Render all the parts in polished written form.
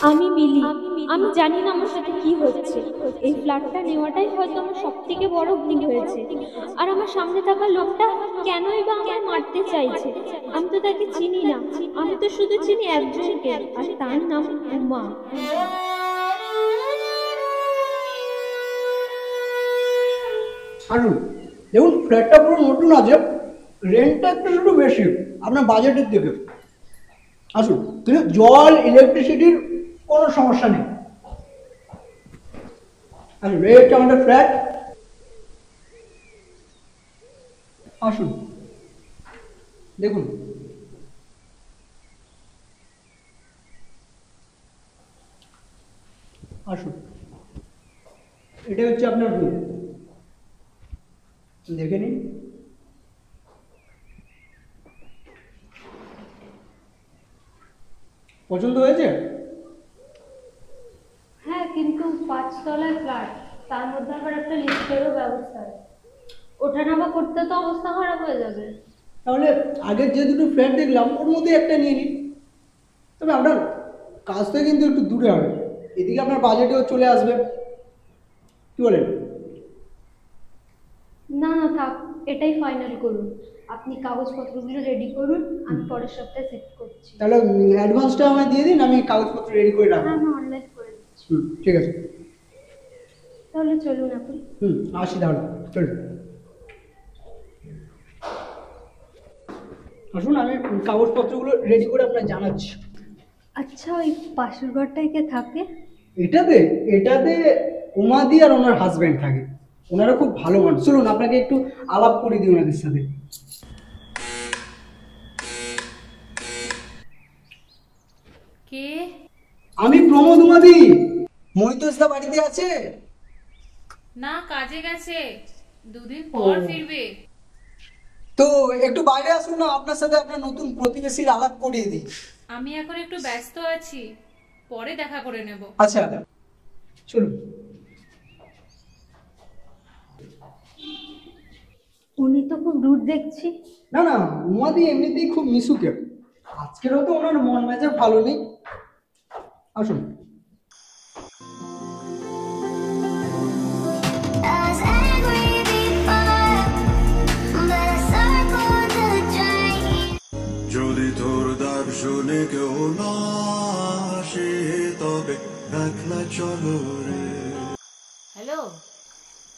আমি মিলি। আমি জানি না আমার সাথে কি হচ্ছে। এই ফ্ল্যাটটা নেওয়াটাই হয়তো আমার সবথেকে বড় ভুল হয়েছে। আর আমার সামনে থাকা লোকটা কেনই বা আমায় মারতে চাইছে? আমি তো তাকে চিনি না। আমি তো শুধু চিনি একজনকে, আর তার নাম উমা। আসুন, দেখুন ফ্ল্যাটটা পুরো নতুন আছে, রেন্টটা একটু বেশি আপনার বাজেটের দিকে। আসুন, কিন্তু জল ইলেকট্রিসিটির কোনো সমস্যা নেই। আসুন, এই হচ্ছে আমাদের ফ্ল্যাট। আসুন, দেখুন। আসুন, এটা হচ্ছে আপনার রুম, দেখে নিন। পছন্দ হয়েছে? হ্যাঁ, কিন্তু 5 তলায় ফ্ল্যাট, তার মধ্যে আবার একটা লিফটেরও ব্যবস্থা আছে। ওঠা নামা করতে তো অবস্থা খারাপ হয়ে যাবে। তাহলে আগের যে দুটো ফ্ল্যাট দেখলাম ওর মধ্যে একটা নিয়ে নিন। তবে আপনার কাজ থেকে কিন্তু একটু দূরে হবে, এদিকে আপনার বাজেটেও চলে আসবে। কি বলেন? না না, থাক, এটাই ফাইনাল করুন। আপনি কাগজপত্রগুলো রেডি করুন, আমি পরের সপ্তাহে শিফট করছি। তাহলে অ্যাডভান্সটা আমায় দিয়ে দিন, আমি কাগজপত্র রেডি করে হ্যাঁ, রাখবো। আমি অনলাইন করে দিচ্ছি। ঠিক আছে। তাহলে চলুন এখন। আসি তাহলে, চলুন। আসুন, আমি কাগজপত্রগুলো রেডি করে আপনার জানাচ্ছি। আচ্ছা, ওই পাশের ঘরটায় কে থাকে? এটাতে এটাতে উমাদি আর ওনার হাজবেন্ড থাকে। ওনারা খুব ভালো মানুষ। চলুন আপনাকে একটু আলাপ করে দিই ওনাদের সাথে। কে? আমি প্রমোদ উমাদি। মহিতোষদা বাড়িতে আছে? না, কাজে গেছে, দুদিন পর ফিরবে। তো একটু বাইরে আসুন না, আপনার সাথে আপনার নতুন প্রতিবেশীর আলাপ করিয়ে দিই। আমি এখন একটু ব্যস্ত আছি, পরে দেখা করে নেব। আচ্ছা, চলুন। উনি তো খুব দূর দেখছি। না না, উমাদি এমনিতেই খুব মিশুকে। আজকের হয়তো ওনার মন মেজাজ ভালো নেই। আসুন। যদি তোর দার্শনিক না আসে তবে একলা চলো রে। হ্যালো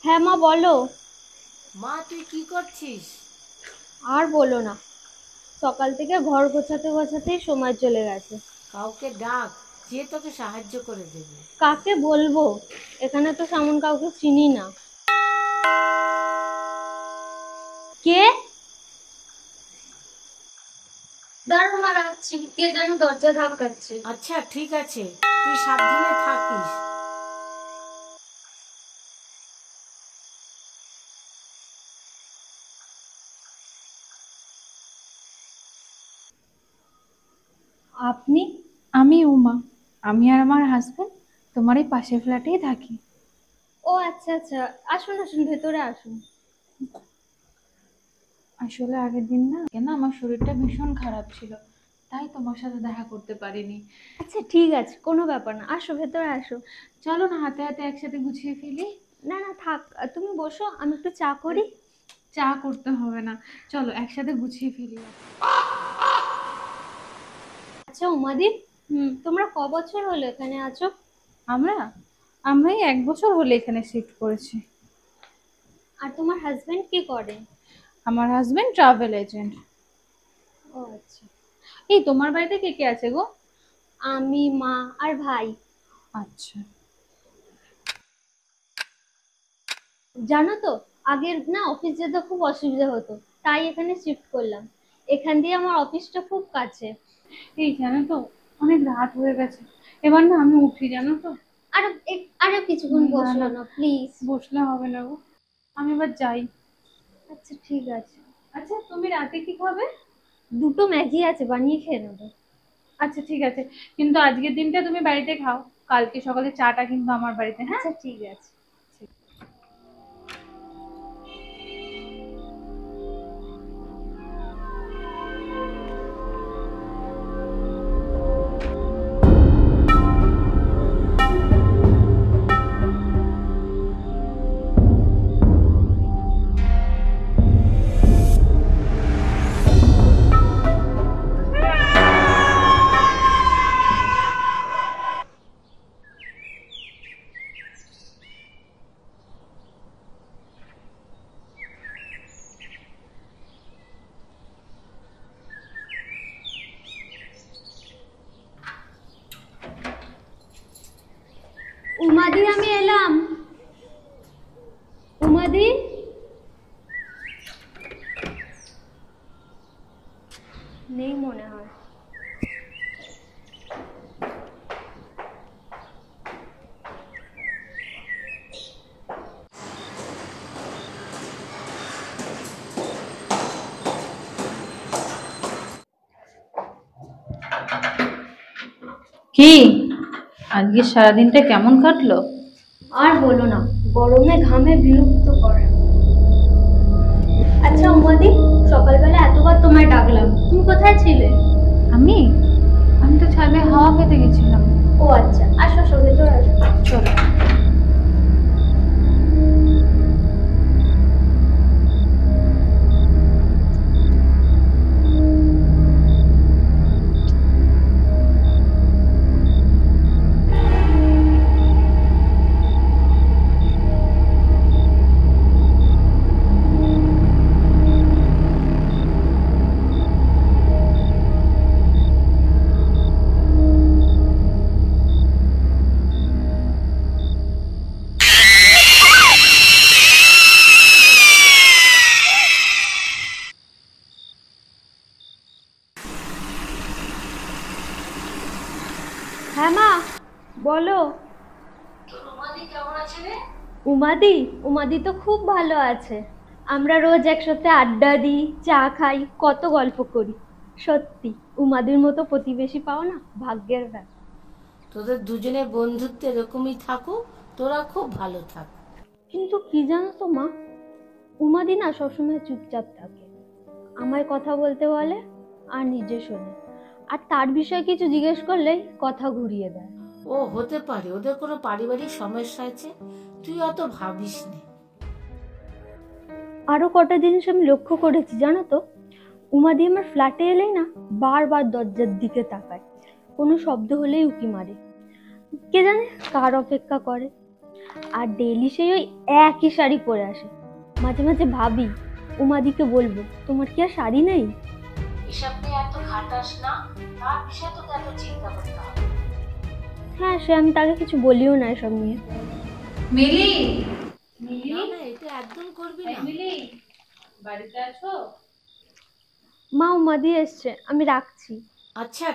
হ্যাঁ মা, বলো। মা, তুই কি করছিস? আর বলো না, সকাল থেকে ঘর গোছাতে গোছাতেই সময় চলে গেছে। কাউকে ডাক, যে তোকে সাহায্য করে দেবে। কাকে বলবো? এখানে তো তেমন কাউকে চিনি না। কে? দাঁড়াও, মা, রাখছি। কে যেন দরজা ধাক্কাচ্ছে। আচ্ছা, ঠিক আছে, তুই সাবধানে থাকিস। আপনি? আমি উমা। আমি আর আমার হাজবেন্ড তোমার এই পাশের ফ্ল্যাটেই থাকি। ও আচ্ছা আচ্ছা, আসুন আসুন, ভেতরে আসুন। আসলে আগের দিন না আমার শরীরটা ভীষণ খারাপ ছিল, তাই তোমার সাথে দেখা করতে পারিনি। আচ্ছা ঠিক আছে, কোনো ব্যাপার না, আসো ভেতরে আসো। চলো না, হাতে হাতে একসাথে গুছিয়ে ফেলি। না না, থাক, তুমি বসো, আমি একটু চা করি। চা করতে হবে না, চলো একসাথে গুছিয়ে ফেলি। আচ্ছা উমাদি, তোমরা ক বছর হলো এখানে আছো? আমরা আমরাই 1 বছর হলে এখানে শিফট করেছি। আর তোমার হাজবেন্ড কি করে? আমার হাজবেন্ড ট্রাভেল এজেন্ট। ও আচ্ছা। এই তোমার বাড়িতে কে কে আছে গো? আমি, মা আর ভাই। আচ্ছা। জানো তো, আগের না অফিস যেতে খুব অসুবিধা হতো, তাই এখানে শিফট করলাম। এখান দিয়ে আমার অফিসটা খুব কাছে। এই জানো তো, অনেক রাত হয়ে গেছে, এবার না আমি উঠি, জানো তো। আর আরে কিছুক্ষণ বসো না, না প্লিজ। বসলে হবে না গো, আমি এবার যাই। আচ্ছা ঠিক আছে। আচ্ছা, তুমি রাতে কি খাবে? দুটো ম্যাগি আছে, বানিয়ে খেয়ে নেবো। আচ্ছা ঠিক আছে, কিন্তু আজকের দিনটা তুমি বাড়িতে খাও, কালকে সকালে চাটা কিন্তু আমার বাড়িতে, হ্যাঁ? আচ্ছা ঠিক আছে। উমাদি, আমি এলাম। উমাদি, নেই মনে হয়। কি আজকে সারাদিনটা কেমন কাটলো? আর বলো না, গরমে ঘামে বিরক্ত করে। আচ্ছা উমাদি, সকালবেলা এতবার তোমায় ডাকলাম, তুমি কোথায় ছিলে? আমি আমি তো ছাদে হাওয়া খেতে গেছিলাম। ও আচ্ছা, আসো আসো, ভেতরে আসো। চলো। হ্যাঁ মা, বলো। উমাদি উমাদি তো খুব ভালো আছে। আমরা রোজ একসাথে আড্ডা দিই, চা খাই, কত গল্প করি। সত্যি উমাদির মতো প্রতিবেশী পাওয়া না ভাগ্যের ব্যাপার। তোদের দুজনের বন্ধুত্ব এরকমই থাকুক, তোরা খুব ভালো থাক। কিন্তু কি জানো তো মা, উমাদি না সবসময় চুপচাপ থাকে। আমায় কথা বলতে বলে আর নিজে শোনে, আর তার বিষয়ে কিছু জিজ্ঞেস করলেই কথা ঘুরিয়ে দেয়। ও হতে পারে ওদের কোনো পারিবারিক সমস্যা আছে, তুই অত ভাবিস নে। আরো কটা জিনিস আমি লক্ষ্য করেছি জানো তো, উমাদি আমার ফ্ল্যাটে এলেই না বারবার দরজার দিকে তাকায়, কোনো শব্দ হলেই উকি মারে। কে জানে কার অপেক্ষা করে। আর ডেইলি সেই ওই একই শাড়ি পরে আসে। মাঝে মাঝে ভাবি উমাদিকে বলবো, তোমার কি আর শাড়ি নেই? এসব নিয়ে এত খাটাস না, তার বিষয়ে তোকে এত চিন্তা করতে হবে। হ্যাঁ, সে আমি তাকে কিছু বলিও না এসব নিয়ে। মিলি, না না, এটা একদম করবি না। মিলি বাড়িতে আছো? মা, উমাদি এসছে, আমি রাখছি। আচ্ছা।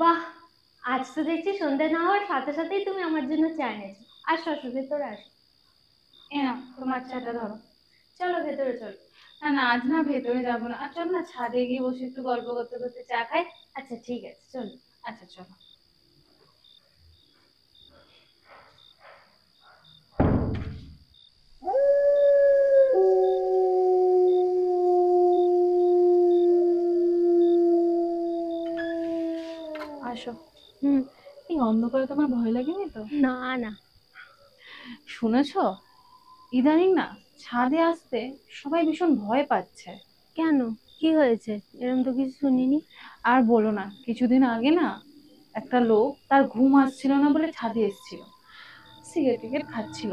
বাহ, আজ তো দেখছি সন্ধ্যে না হওয়ার সাথে সাথেই তুমি আমার জন্য চা এনেছো। আসো আসো, ভেতরে আসো। এ নাও তোমার চাটা ধরো। চলো ভেতরে চলো। না না, আজ না ভেতরে যাবো না, আর চল না ছাদে গিয়ে বসে একটু গল্প করতে করতে চা খাই। আচ্ছা ঠিক আছে, চলো। আচ্ছা চলো। আসো। হুম। এই অন্ধকারে তোমার ভয় লাগেনি তো? না না। শুনেছো, ইদানিং না ছাদে আসতে সবাই ভীষণ ভয় পাচ্ছে। কেন, কি হয়েছে? এরকম তো কিছু শুনিনি। আর বলো না, কিছুদিন আগে না একটা লোক তার ঘুম আসছিল না বলে ছাদে এসেছিল, সিগারেট টিগারেট খাচ্ছিল।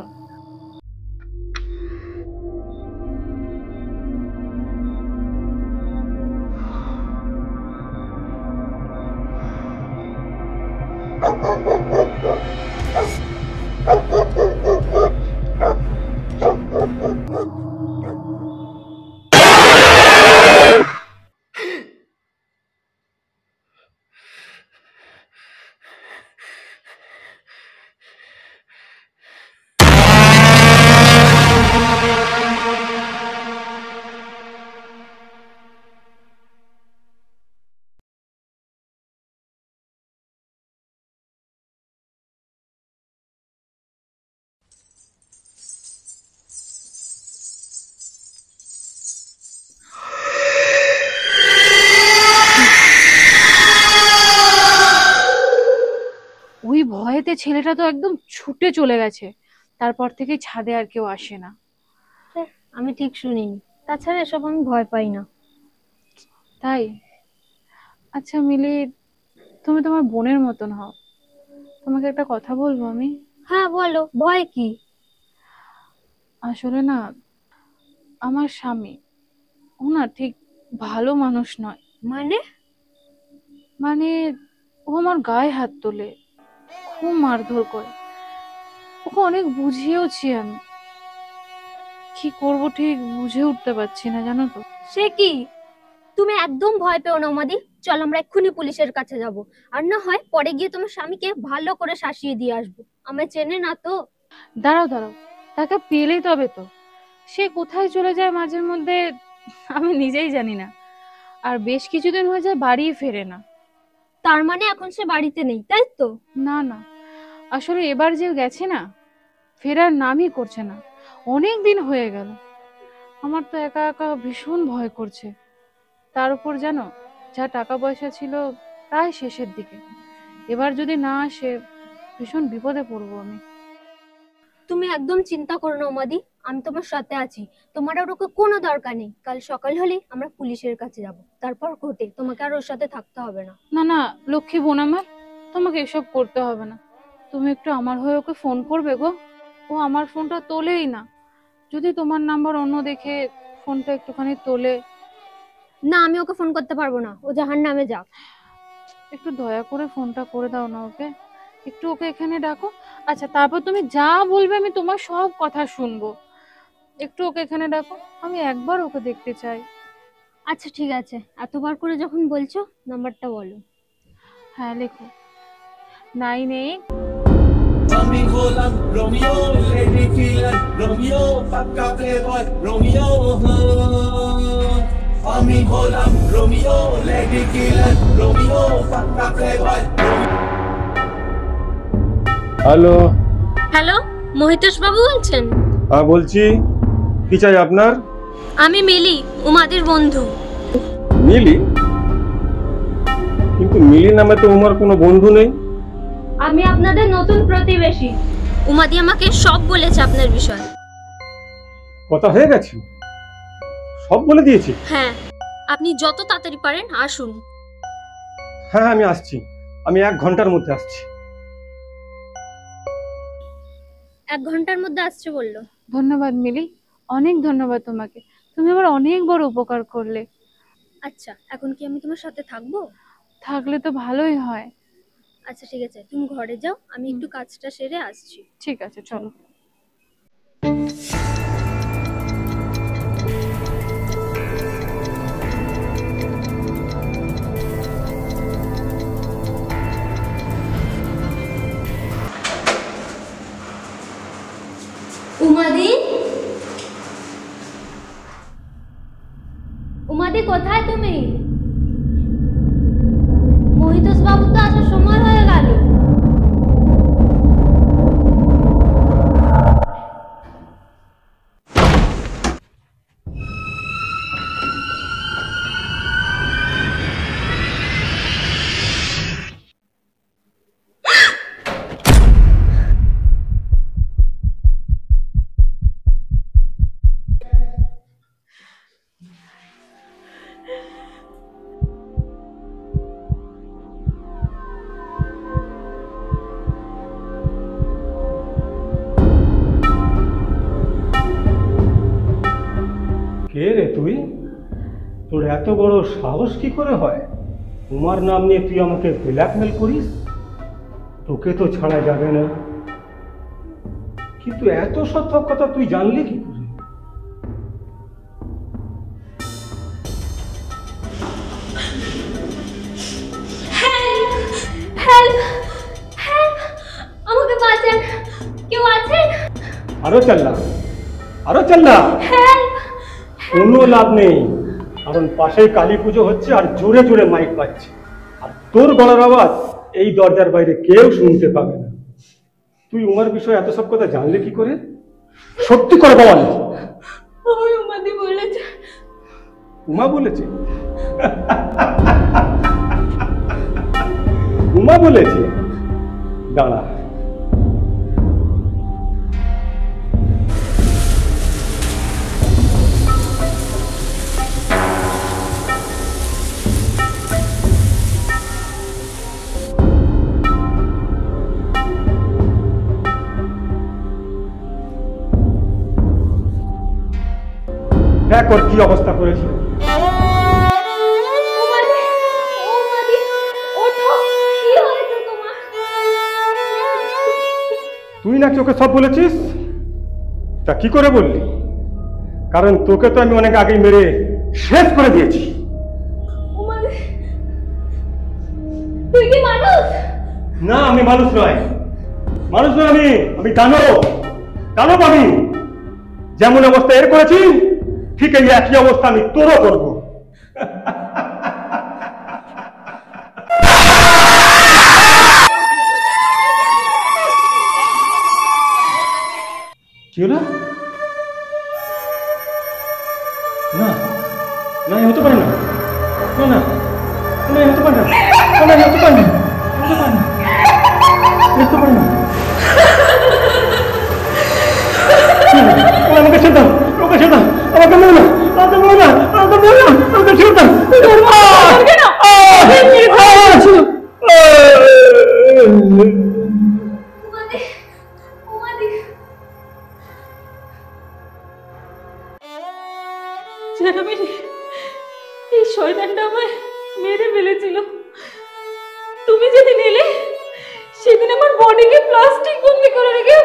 ওই ভয়েতে ছেলেটা তো একদম ছুটে চলে গেছে, তারপর থেকে ছাদে আর কেউ আসে না। আমি ঠিক শুনিনি, তাছাড়া এসব আমি ভয় পাই না। তাই? আচ্ছা মিলি, তুমি তোমার বোনের মতন হও, তোমাকে একটা কথা বলবো আমি? হ্যাঁ বলো, ভয় কি? আসলে না, আমার স্বামী ও না ঠিক ভালো মানুষ নয়। মানে? মানে ও আমার গায়ে হাত তোলে, খুব মারধর করে। ওকে অনেক বুঝিয়েওছি আমি, কি করব ঠিক বুঝে উঠতে পারছি না, জানো তো। সে কি? তুমি একদম ভয় পেও না উমাদি, চল আমরা এক্ষুনি পুলিশের কাছে যাব। আর না হয় পরে গিয়ে তোমার স্বামীকে ভালো করে শাসিয়ে দিয়ে আসবো। আমায় চেনে না তো। দাঁড়াও দাঁড়াও, তাকে পেলেই তবে তো। সে কোথায় চলে যায় মাঝের মধ্যে আমি নিজেই জানি না, আর বেশ কিছুদিন হয়ে যায় বাড়ি ফেরে না। তার মানে এখন সে বাড়িতে নেই, তাই তো? না না, আসলে এবার যে গেছে না, ফেরার নামই করছে না, অনেক দিন হয়ে গেল। আমার তো একা একা ভীষণ ভয় করছে। তার উপর জানো, যা টাকা পয়সা ছিল প্রায় শেষের দিকে, এবার যদি না আসে ভীষণ বিপদে পড়বো আমি। তুমি একদম চিন্তা করো না উমাদি, আমি তোমার সাথে আছি। তোমার আর ওকে কোনো দরকার নেই। কাল সকাল হলেই আমরা পুলিশের কাছে যাব, তারপর ঘটে তোমাকে আর ওর সাথে থাকতে হবে না। না না লক্ষ্মী বোন আমার, তোমাকে এসব করতে হবে না। তুমি একটু আমার হয়ে ওকে ফোন করবে গো। ও আমার ফোনটা তোলেই না। যদি তোমার নাম্বার অন্য দেখে ফোনটা একটুখানি তোলে। না, আমি ওকে ফোন করতে পারবো না, ও জাহান্নামে যাক। একটু দয়া করে ফোনটা করে দাও না ওকে, একটু ওকে এখানে ডাকো। আচ্ছা, তারপর তুমি যা বলবে আমি তোমার সব কথা শুনবো। একটু ওকে এখানে ডাকো, আমি একবার ওকে দেখতে চাই। আচ্ছা ঠিক আছে, এতবার করে যখন বলছো নাম্বারটা বলো। হ্যাঁ লেখো, 98। Tommy Golan, Romeo, Lady Killer, Romeo, Paka Playboy, Romeo. Tommy Golan, Romeo, Lady Killer, Romeo, Paka Playboy, hello. Hello, Mohitosh বাবু বলছেন? হ্যাঁ বলছি, কি চাই আপনার? আমি মিলি, উমাদির বন্ধু। মিলি? কিন্তু মিলি নামে তো আমার কোনো বন্ধু নেই। আমি আপনাদের নতুন প্রতিবেশী। উমাদি আমাকে সব বলেছে আপনার বিষয়ে। কথা হয়ে গেছে, সব বলে দিয়েছি। হ্যাঁ, আপনি যত তাড়াতাড়ি পারেন আসুন। হ্যাঁ আমি আসছি, আমি 1 ঘন্টার মধ্যে আসছি। 1 ঘন্টার মধ্যে আসছে বললো? ধন্যবাদ মিলি, অনেক ধন্যবাদ তোমাকে, তুমি আমার অনেক বড় উপকার করলে। আচ্ছা, এখন কি আমি তোমার সাথে থাকবো? থাকলে তো ভালোই হয়। আচ্ছা ঠিক আছে, তুমি ঘরে যাও, আমি একটু কাজটা সেরে আসছি। ঠিক আছে চলো। উমাদি, উমাদি কোথায় তুমি? মহিতোষ বাবু তো আসার সময় হয়ে গেল। কে রে তুই? তোর এত বড় সাহস কি করে হয়? তোমার নাম নিয়ে তুই আমাকে ব্ল্যাকমেল করিস? তোকে তো ছাড়া যাবে না। কিন্তু এত সত্য কথা তুই জানলি কি করে? হেল্প, হেল্প, আমাকে বাঁচান, কেউ আছেন? আরো চাল্লা, আরো চাল্লা। হেল্প। কোনো লাভ নেই, কারণ পাশেই কালী পুজো হচ্ছে আর জোরে জোরে মাইক বাজছে, আর তোর গলার আওয়াজ এই দরজার বাইরে কেউ শুনতে পাবে না। তুই উমার বিষয়ে এত সব কথা জানলে কি করে? সত্যি করে বল। ওই উমাদি বলেছে। উমা বলেছে? উমা বলেছে? দাঁড়া, দেখ ওর কি অবস্থা করেছে। তুই নাকি ওকে সব বলেছিস? তা কি করে বললি? কারণ তোকে তো আমি অনেক আগেই মেরে শেষ করে দিয়েছি। তুই কি মানুষ? না, আমি মানুষ নয়। মানুষ নয় আমি দানব। দানব আমি। যেমন অবস্থা এর করেছি ঠিক এই একই অবস্থা আমি তোরও করবো। কি হলো? না না, হতে পারে না। না না না, হতে পারে না। না না, হতে পারে না। হতে পারে না। হতে পারে না। আমাকে ছেড়ে দাও, আমাকে ছেড়ে দাও, আমাকে মেরো না, আমাকে মেরো না, আমাকে মেরো না, আমাকে ছেড়ে দাও। এই শয়তানটা আমায় মেরে ফেলেছিল। তুমি যেদিন এলে সেদিন আমার বডিকে প্লাস্টিক বন্দি করে রেখে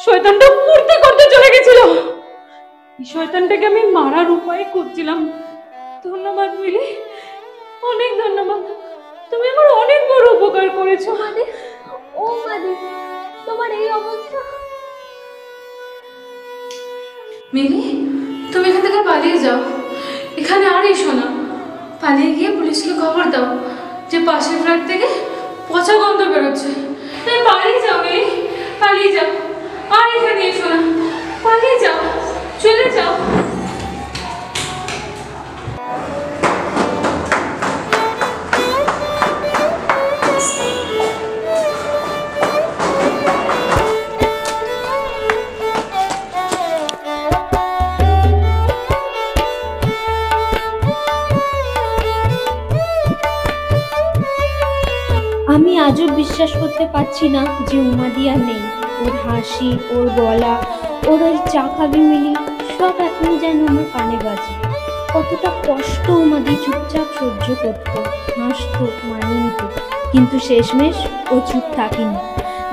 শয়তানটা ফুর্তি করতে চলে গেছিল। এই শয়তানটাকে আমি মারার উপায় করছিলাম। ধন্যবাদ মিলি, অনেক ধন্যবাদ। তুমি আমার অনেক বড় উপকার করেছো। ও মাদি, তোমার এই অবস্থা। মিলি, তুমি এখান থেকে পালিয়ে যাও। এখানে আর এসো না। পালিয়ে গিয়ে পুলিশকে খবর দাও যে পাশের ফ্ল্যাট থেকে পচা গন্ধ বেরোচ্ছে। পালিয়ে যাও মিলি, পালিয়ে যাও। আর এখানে এসো না, পালিয়ে যাও, চলে যাও। আমি আজও বিশ্বাস করতে পারছি না যে উমাদিয়া নেই। ওর হাসি, ওর গলা, ওর ওই চা খাবি মিলি সব এখন যেন আমার কানে বাজে। কতটা কষ্ট উমাদি চুপচাপ সহ্য করতো, হাসতো, মানিয়ে নিত, কিন্তু শেষমেশ ও চুপ থাকেনি।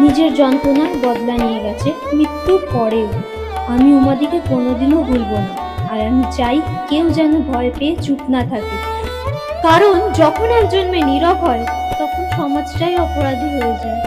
নিজের যন্ত্রণার বদলা নিয়ে গেছে মৃত্যুর পরেও। আমি উমাদিকে কোনোদিনও ভুলব না। আর আমি চাই কেউ যেন ভয় পেয়ে চুপ না থাকে, কারণ যখন একজন মেয়ে নীরব হয় তখন সমাজটাই অপরাধী হয়ে যায়।